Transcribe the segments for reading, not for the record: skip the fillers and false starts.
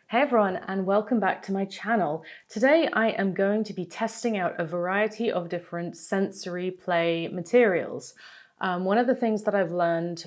Hey everyone, and welcome back to my channel. Today I am going to be testing out a variety of different sensory play materials. One of the things that I've learned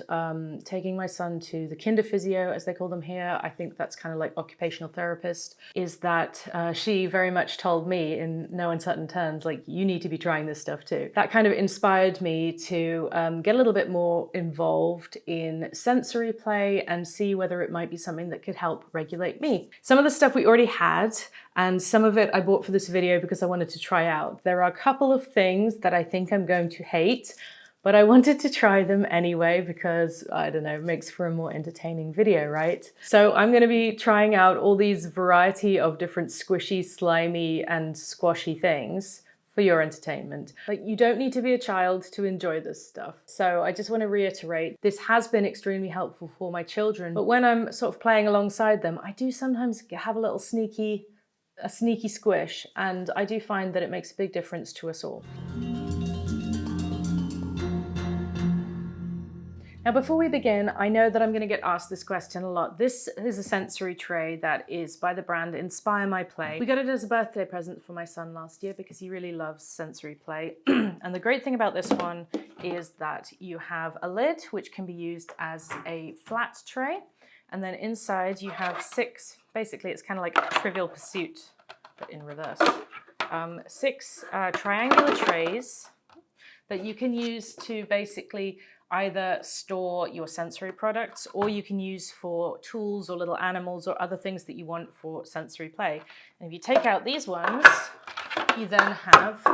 taking my son to the kinder physio, as they call them here, I think that's kind of like occupational therapist, is that she very much told me in no uncertain terms, like, you need to be trying this stuff too. That kind of inspired me to get a little bit more involved in sensory play and see whether it might be something that could help regulate me. Some of the stuff we already had, and some of it I bought for this video because I wanted to try out. There are a couple of things that I think I'm going to hate, but I wanted to try them anyway because, I don't know, it makes for a more entertaining video, right? So I'm going to be trying out all these variety of different squishy, slimy, and squashy things for your entertainment. Like, you don't need to be a child to enjoy this stuff. So I just want to reiterate, this has been extremely helpful for my children, but when I'm sort of playing alongside them, I do sometimes have a little sneaky squish, and I do find that it makes a big difference to us all. Now, before we begin, I know that I'm going to get asked this question a lot. This is a sensory tray that is by the brand Inspire My Play. We got it as a birthday present for my son last year because he really loves sensory play. And the great thing about this one is that you have a lid, which can be used as a flat tray. And then inside you have six, basically it's kind of like a Trivial Pursuit, but in reverse. Six triangular trays that you can use to basically either store your sensory products, or you can use for tools or little animals or other things that you want for sensory play. And if you take out these ones, you then have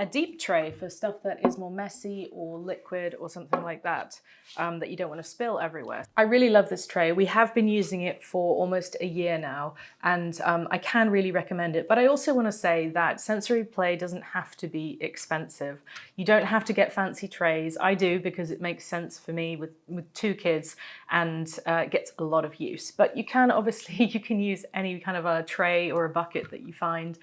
a deep tray for stuff that is more messy or liquid or something like that, that you don't want to spill everywhere. I really love this tray. We have been using it for almost a year now, and I can really recommend it. But I also want to say that sensory play doesn't have to be expensive. You don't have to get fancy trays. I do because it makes sense for me with two kids, and it gets a lot of use. But you can obviously, you can use any kind of a tray or a bucket that you find.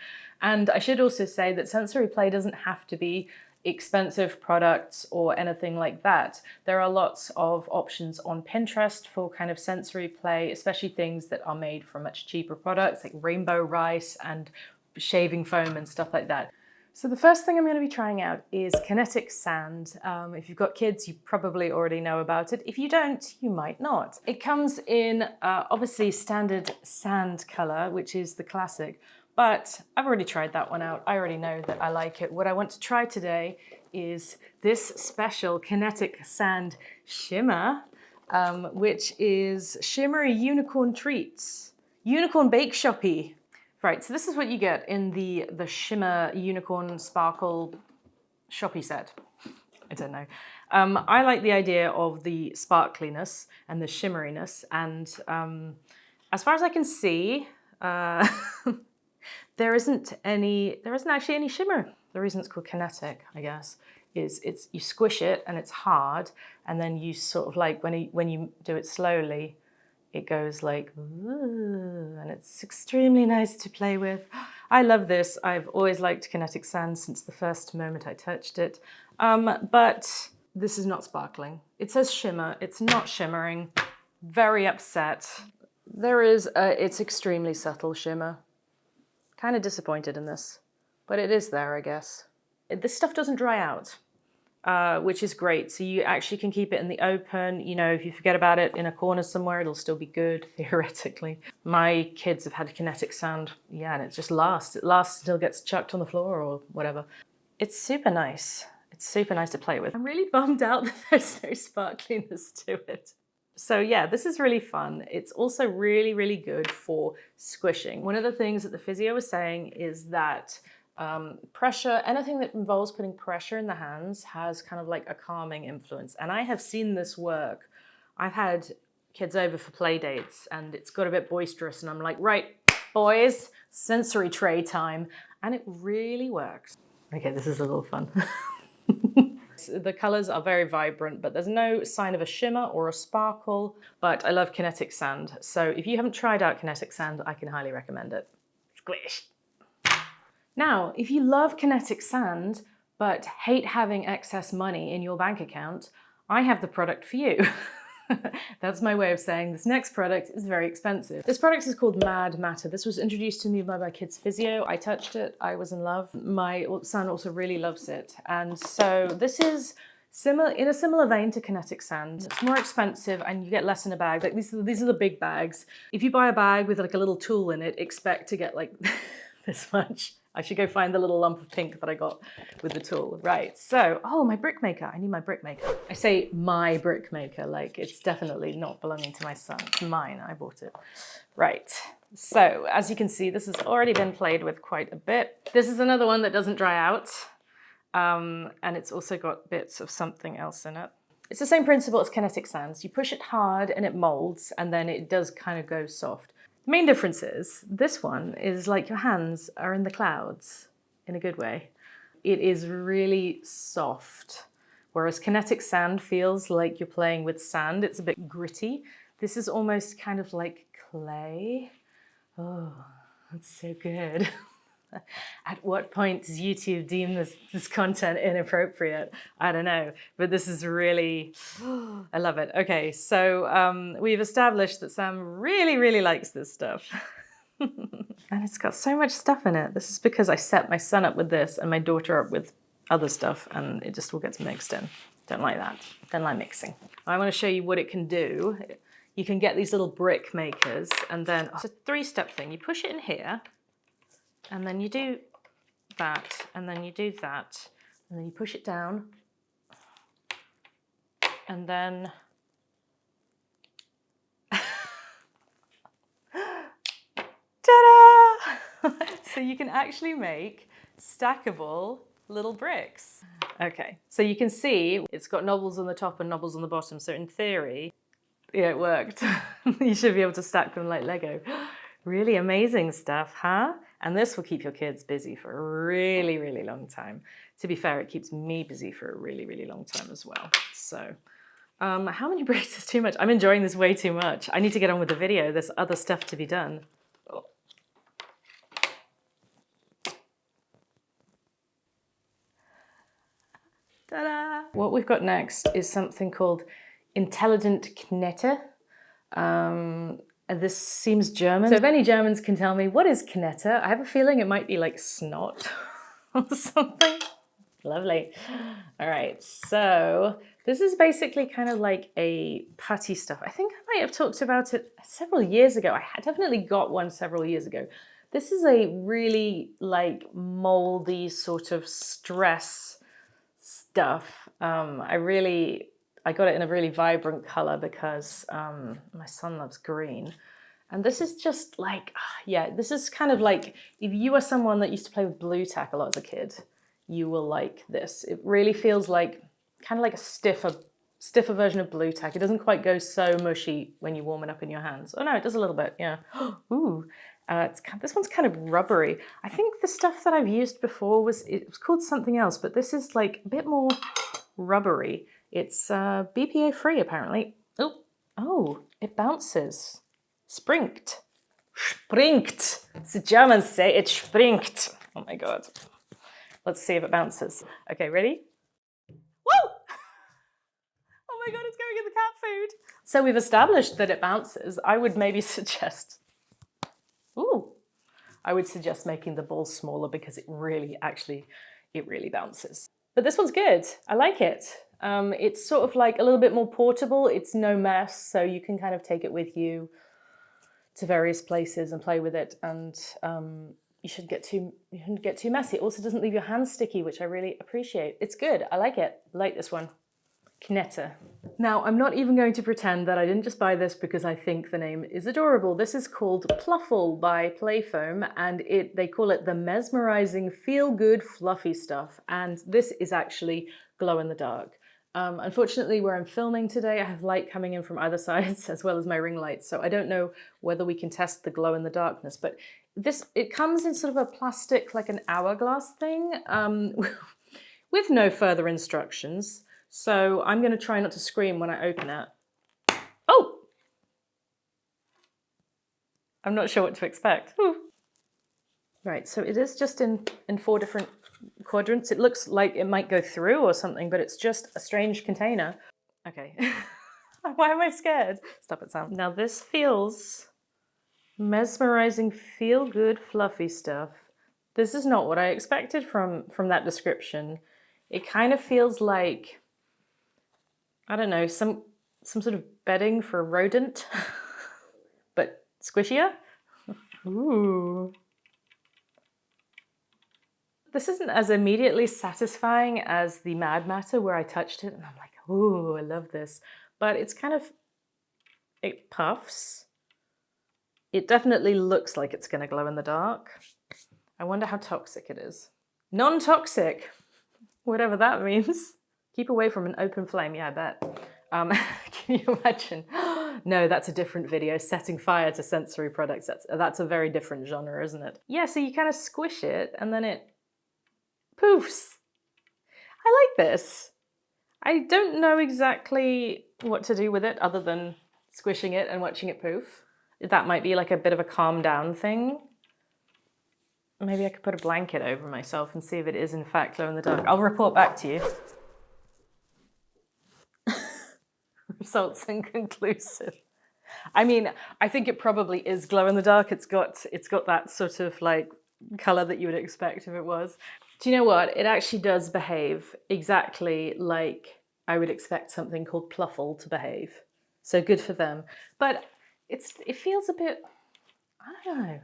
And I should also say that sensory play doesn't have to be expensive products or anything like that. There are lots of options on Pinterest for kind of sensory play, especially things that are made from much cheaper products like rainbow rice and shaving foam and stuff like that. So the first thing I'm going to be trying out is Kinetic Sand. If you've got kids, you probably already know about it. If you don't, you might not. It comes in obviously standard sand color, which is the classic. But I've already tried that one out. I already know that I like it. What I want to try today is this special Kinetic Sand Shimmer, which is Shimmery Unicorn Treats. Unicorn Bake Shoppy. Right, so this is what you get in the Shimmer Unicorn Sparkle Shoppy set. I don't know. I like the idea of the sparkliness and the shimmeriness, and as far as I can see, there isn't actually any shimmer. The reason it's called kinetic, I guess, is you squish it and it's hard, and then you sort of like when you do it slowly, it goes like, ooh, and it's extremely nice to play with. I love this. I've always liked Kinetic Sand since the first moment I touched it, but this is not sparkling. It says shimmer. It's not shimmering. Very upset. It's extremely subtle shimmer. Kind of disappointed in this, but it is there, I guess. This stuff doesn't dry out, which is great. So you actually can keep it in the open. You know, if you forget about it in a corner somewhere, it'll still be good, theoretically. My kids have had Kinetic Sand, yeah, and it just lasts. It lasts until it gets chucked on the floor or whatever. It's super nice. It's super nice to play with. I'm really bummed out that there's no sparkliness to it. So yeah, this is really fun. It's also really, really good for squishing. One of the things that the physio was saying is that pressure, anything that involves putting pressure in the hands has kind of like a calming influence. And I have seen this work. I've had kids over for play dates and it's got a bit boisterous and I'm like, right, boys, sensory tray time. And it really works. Okay, this is a little fun. The colors are very vibrant, but there's no sign of a shimmer or a sparkle, but I love Kinetic Sand. So if you haven't tried out Kinetic Sand, I can highly recommend it. Squish. Now, if you love Kinetic Sand, but hate having excess money in your bank account, I have the product for you. That's my way of saying this next product is very expensive. This product is called Mattr. This was introduced to me by my kid's physio. I touched it, I was in love. My son also really loves it. And so this is in a similar vein to Kinetic Sand. It's more expensive and you get less in a bag. Like these are the big bags. If you buy a bag with like a little tool in it, expect to get like this much. I should go find the little lump of pink that I got with the tool. Right, so, oh, my brick maker. I need my brick maker. I say my brick maker, like it's definitely not belonging to my son. It's mine, I bought it. Right, so as you can see, this has already been played with quite a bit. This is another one that doesn't dry out. And it's also got bits of something else in it. It's the same principle as Kinetic Sands. You push it hard and it molds, and then it does kind of go soft. The main difference is this one is like your hands are in the clouds in a good way. It is really soft, whereas Kinetic Sand feels like you're playing with sand. It's a bit gritty. This is almost kind of like clay. Oh, that's so good. At what point does YouTube deem this content inappropriate? I don't know, but this is really, I love it. Okay, so we've established that Sam really, really likes this stuff. And it's got so much stuff in it. This is because I set my son up with this and my daughter up with other stuff, and it just all gets mixed in. Don't like that. Don't like mixing. I want to show you what it can do. You can get these little brick makers, and then it's a three-step thing. You push it in here, and then you do that, and then you do that, and then you push it down, and then ta-da! So you can actually make stackable little bricks. Okay, so you can see it's got knobbles on the top and knobbles on the bottom, so in theory, yeah, it worked. You should be able to stack them like Lego. Really amazing stuff, huh? And this will keep your kids busy for a really, really long time. To be fair, it keeps me busy for a really, really long time as well. So, how many bricks is too much? I'm enjoying this way too much. I need to get on with the video. There's other stuff to be done. Oh. Ta-da! What we've got next is something called Intelligent Knetter. This seems German. So if any Germans can tell me what is Knetter, I have a feeling it might be like snot or something. Lovely. All right, so this is basically kind of like a putty stuff. I think I might have talked about it several years ago. I definitely got one several years ago. This is a really like moldy sort of stress stuff. I got it in a really vibrant color because my son loves green. And this is just like, yeah, this is kind of like, if you are someone that used to play with blue tack a lot as a kid, you will like this. It really feels like, kind of like a stiffer version of blue tack. It doesn't quite go so mushy when you warm it up in your hands. Oh no, it does a little bit, yeah. Ooh, this one's kind of rubbery. I think the stuff that I've used before was called something else, but this is like a bit more rubbery. It's BPA free apparently. Oh, it bounces. Springt. Springt. The Germans say it springt. Oh my God. Let's see if it bounces. Okay, ready? Woo! Oh my God, it's going in the cat food. So we've established that it bounces. I would maybe suggest, I would suggest making the ball smaller because it really bounces. But this one's good. I like it. It's sort of like a little bit more portable. It's no mess, so you can kind of take it with you to various places and play with it, and you shouldn't get too messy. It also doesn't leave your hands sticky, which I really appreciate. It's good. I like it. I like this one. Knetter. Now, I'm not even going to pretend that I didn't just buy this because I think the name is adorable. This is called Pluffle by Playfoam, and they call it the mesmerizing, feel-good, fluffy stuff. And this is actually glow in the dark. Unfortunately, where I'm filming today, I have light coming in from either sides as well as my ring light, so I don't know whether we can test the glow in the darkness, but it comes in sort of a plastic, like an hourglass thing, with no further instructions. So I'm going to try not to scream when I open it. Oh! I'm not sure what to expect. Ooh. Right, so it is just in 4 different quadrants. It looks like it might go through or something, but it's just a strange container. Okay. Why am I scared? Stop it, Sam. Now this feels mesmerizing, feel good, fluffy stuff. This is not what I expected from that description. It kind of feels like, I don't know, some sort of bedding for a rodent, but squishier. Ooh. This isn't as immediately satisfying as the Mattr where I touched it and I'm like, ooh, I love this. But it's kind of, it puffs. It definitely looks like it's going to glow in the dark. I wonder how toxic it is. Non-toxic, whatever that means. Keep away from an open flame, yeah, I bet. Can you imagine? No, that's a different video. Setting fire to sensory products. That's a very different genre, isn't it? Yeah, so you kind of squish it and then it poofs. I like this. I don't know exactly what to do with it other than squishing it and watching it poof. That might be like a bit of a calm down thing. Maybe I could put a blanket over myself and see if it is in fact glow in the dark. I'll report back to you. Results inconclusive. I mean, I think it probably is glow in the dark. It's got that sort of like color that you would expect if it was. Do you know what? It actually does behave exactly like I would expect something called Pluffle to behave. So good for them. But it feels a bit, I don't know.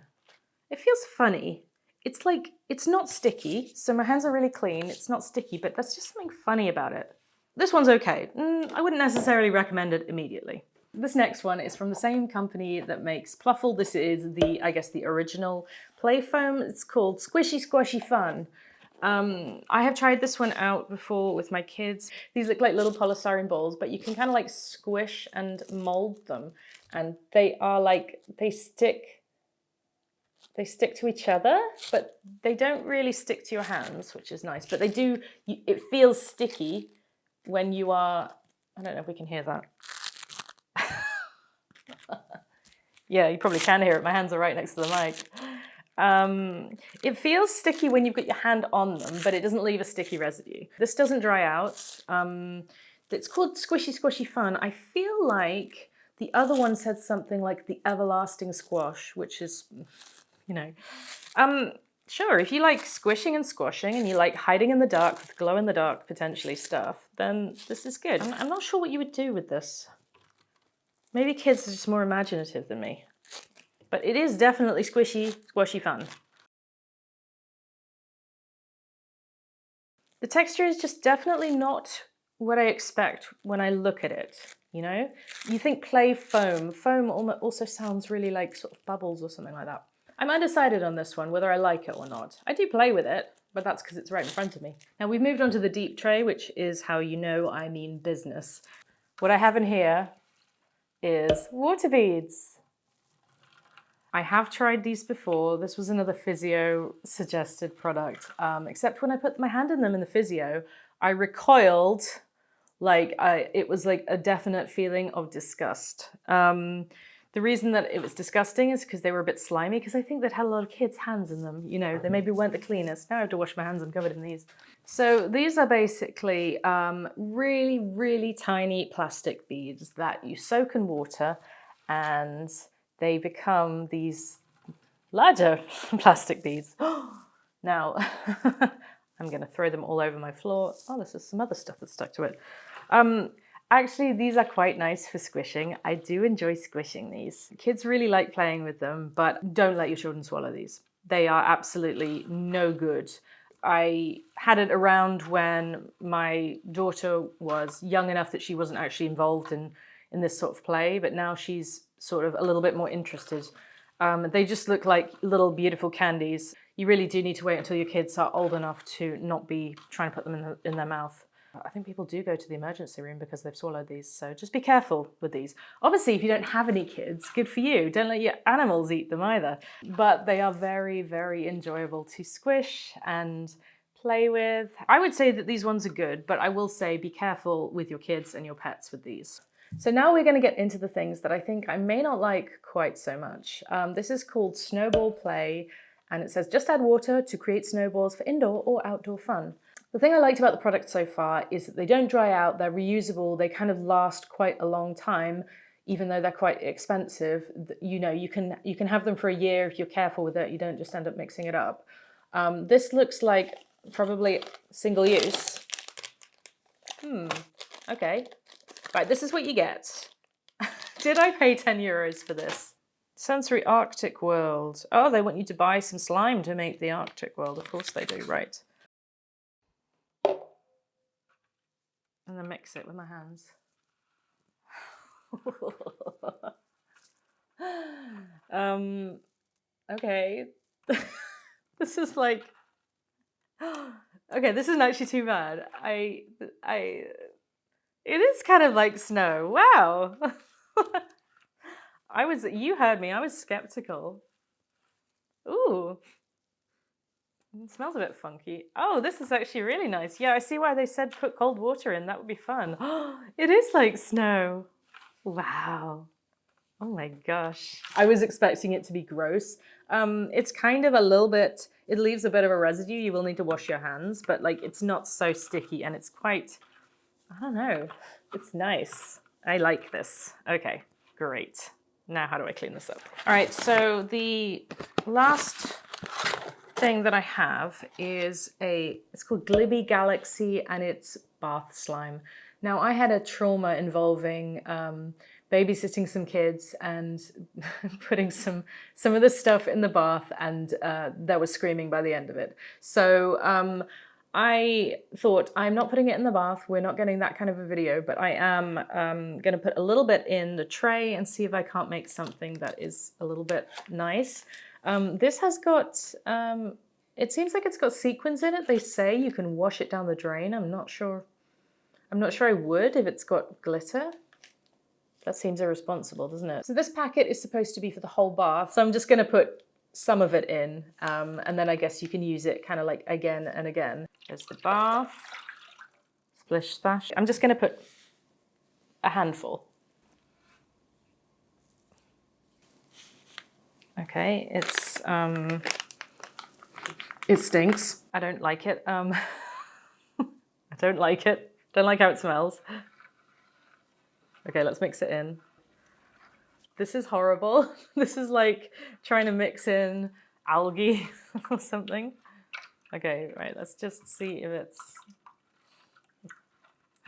It feels funny. It's like, it's not sticky. So my hands are really clean. It's not sticky, but there's just something funny about it. This one's okay. I wouldn't necessarily recommend it immediately. This next one is from the same company that makes Pluffle. This is I guess the original Playfoam. It's called Squishy Squashy Fun. I have tried this one out before with my kids. These look like little polystyrene balls, but you can kind of like squish and mold them. And they are like, they stick to each other, but they don't really stick to your hands, which is nice. But they do, it feels sticky when you are, I don't know if we can hear that. Yeah, you probably can hear it. My hands are right next to the mic. It feels sticky when you've got your hand on them, but it doesn't leave a sticky residue. This doesn't dry out. It's called Squishy Squashy Fun. I feel like the other one said something like the everlasting squash, which is, you know, sure, if you like squishing and squashing and you like hiding in the dark with glow in the dark potentially stuff, then this is good. I'm not sure what you would do with this. Maybe kids are just more imaginative than me. But it is definitely squishy, squashy fun. The texture is just definitely not what I expect when I look at it, you know? You think Playfoam. Foam also sounds really like sort of bubbles or something like that. I'm undecided on this one, whether I like it or not. I do play with it, but that's because it's right in front of me. Now we've moved on to the deep tray, which is how you know I mean business. What I have in here is water beads. I have tried these before. This was another physio suggested product, except when I put my hand in them in the physio, I recoiled like it was like a definite feeling of disgust. The reason that it was disgusting is because they were a bit slimy, because I think they'd had a lot of kids' hands in them. You know, they maybe weren't the cleanest. Now I have to wash my hands, I'm covered in these. So these are basically really, really tiny plastic beads that you soak in water and they become these larger plastic beads. Now, I'm going to throw them all over my floor. Oh, this is some other stuff that's stuck to it. Actually, these are quite nice for squishing. I do enjoy squishing these. Kids really like playing with them, but don't let your children swallow these. They are absolutely no good. I had it around when my daughter was young enough that she wasn't actually involved in this sort of play, but now she's sort of a little bit more interested. They just look like little beautiful candies. You really do need to wait until your kids are old enough to not be trying to put them in their mouth. I think people do go to the emergency room because they've swallowed these, so just be careful with these. Obviously, if you don't have any kids, good for you. Don't let your animals eat them either. But they are very, very enjoyable to squish and play with. I would say that these ones are good, but I will say be careful with your kids and your pets with these. So now we're going to get into the things that I think I may not like quite so much. This is called SnoBall Play, and it says just add water to create snowballs for indoor or outdoor fun. The thing I liked about the product so far is that they don't dry out, they're reusable, they kind of last quite a long time, even though they're quite expensive. You know, you can have them for a year if you're careful with it, you don't just end up mixing it up. This looks like probably single use. Okay. Right, this is what you get. Did I pay 10 euros for this? Sensory Arctic World. Oh, they want you to buy some slime to make the Arctic World. Of course they do, right. And then mix it with my hands. Okay. This is like, okay, this isn't actually too bad. It is kind of like snow. Wow. You heard me, I was skeptical. Ooh. It smells a bit funky. Oh, this is actually really nice. Yeah, I see why they said put cold water in. That would be fun. It is like snow. Wow. Oh my gosh. I was expecting it to be gross. It's kind of a little bit, it leaves a bit of a residue. You will need to wash your hands, but like it's not so sticky and it's quite, I don't know, it's nice. I like this. Okay, great. Now how do I clean this up? All right, so the last thing that I have is it's called Glibbi Galaxy and it's bath slime. Now I had a trauma involving babysitting some kids and putting some of the stuff in the bath, and there was screaming by the end of it. So I thought, I'm not putting it in the bath, we're not getting that kind of a video, but I am going to put a little bit in the tray and see if I can't make something that is a little bit nice. This has got, it seems like it's got sequins in it. They say you can wash it down the drain. I'm not sure I would if it's got glitter. That seems irresponsible, doesn't it? So this packet is supposed to be for the whole bath. So I'm just going to put some of it in, and then I guess you can use it kind of like again and again. There's the bath, splish splash. I'm just going to put a handful. Okay, it stinks. I don't like it. I don't like it. Don't like how it smells. Okay, let's mix it in. This is horrible. This is like trying to mix in algae or something. Okay, right, let's just see if it's...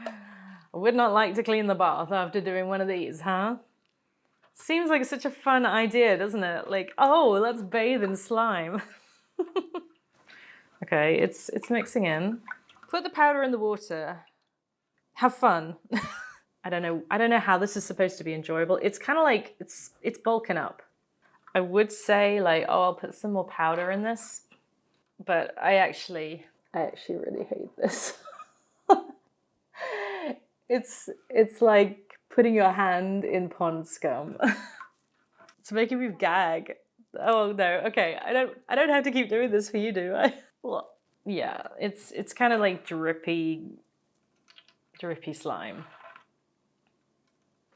I would not like to clean the bath after doing one of these, huh? Seems like such a fun idea, doesn't it? Like, oh, let's bathe in slime. Okay, it's mixing in. Put the powder in the water. Have fun. I don't know how this is supposed to be enjoyable. It's kind of like, it's bulking up. I would say like, oh, I'll put some more powder in this, but I actually really hate this. It's like putting your hand in pond scum. It's making me gag. Oh no, okay, I don't have to keep doing this for you, do I? Well, yeah, it's kind of like drippy slime.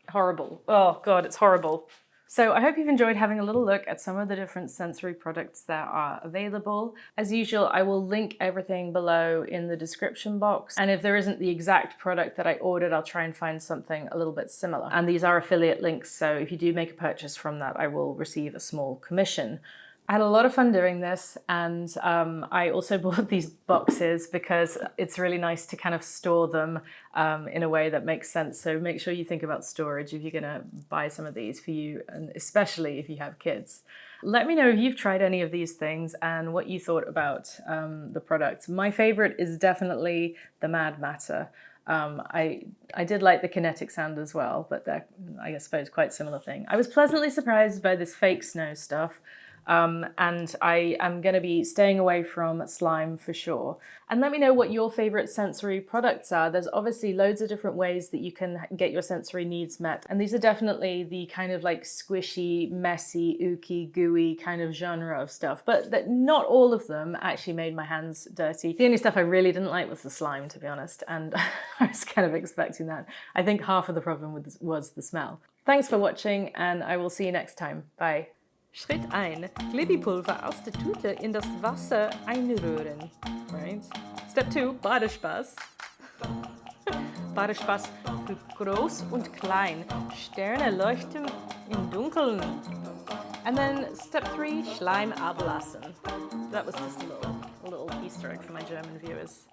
Horrible. Oh God, it's horrible. So I hope you've enjoyed having a little look at some of the different sensory products that are available. As usual, I will link everything below in the description box. And if there isn't the exact product that I ordered, I'll try and find something a little bit similar. And these are affiliate links, so if you do make a purchase from that, I will receive a small commission. I had a lot of fun doing this, and I also bought these boxes because it's really nice to kind of store them in a way that makes sense. So make sure you think about storage if you're going to buy some of these for you, and especially if you have kids. Let me know if you've tried any of these things and what you thought about the products. My favorite is definitely the Mattr. I did like the Kinetic Sand as well, but they're, I suppose, quite similar thing. I was pleasantly surprised by this fake snow stuff. And I am going to be staying away from slime for sure. And let me know what your favorite sensory products are. There's obviously loads of different ways that you can get your sensory needs met. And these are definitely the kind of like squishy, messy, ooky, gooey kind of genre of stuff. But that not all of them actually made my hands dirty. The only stuff I really didn't like was the slime, to be honest. And I was kind of expecting that. I think half of the problem was the smell. Thanks for watching, and I will see you next time. Bye. Schritt 1. Glibbi-Pulver aus der Tüte in das Wasser einrühren. Right? Step 2, Badespaß. Badespaß für groß und klein. Sterne leuchten im Dunkeln. And then step 3, Schleim ablassen. That was just a little Easter egg for my German viewers.